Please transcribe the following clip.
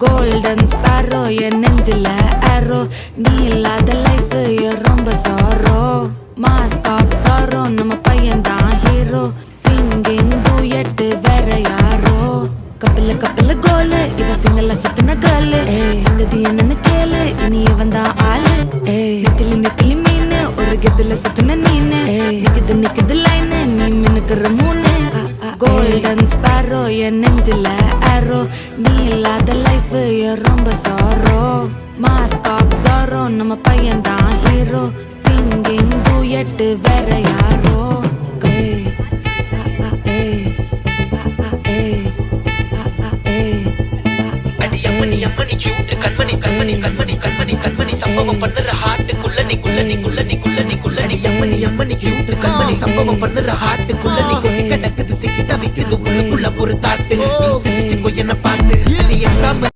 golden sparrow என் நெஞ்சில ஆரோ நீ இல்லாத லைஃப் ரொம்ப சாரோ மாஸ்க் ஆஃப் சாரோ நம்ம பையன் தான் ஹீரோ சிங்கிங் டூயட் வேற யாரோ கப்பில கப்பில கோலு இவ சிங்கல்ல சுத்தின கேர்ளு சங்கதி என்னன்னு கேளு இனி இவன் தான் ஆளு நெத்திலி நெத்திலி மீன் ஒரு கெத்துல சுத்தின நீனு நிக்குது நிக்குது லைனு நீ மினுக்குற மூணு கோல்டன் ஸ்பாரோ என் நெஞ்சில ஆரோ நீ இல்லாத லைஃப் ரொம்ப சாரோ மாஸ்க் ஆஃப் சாரோ நம்ம பையன் தான் ஹீரோ சிங்கிங் டூயட் வேற யாரோ அம்மணி அம்மணி கியூட் கண்மணி கண்மணி கண்மணி கண்மணி கண்மணி சம்பவம் பண்ணுற ஹார்ட்டுக்குள்ள நீ குள்ள நீ குள்ள நீ குள்ள நீ குள்ள நீ அம்மணி அம்மணி கியூட் கண்மணி சம்பவம் பண்ணுற ஹார்ட்டுக்குள்ள நீ கொட்டி கிடக்குது சிக்கி தவிக்குது உள்ளுக்குள்ள ஒரு தாட்டு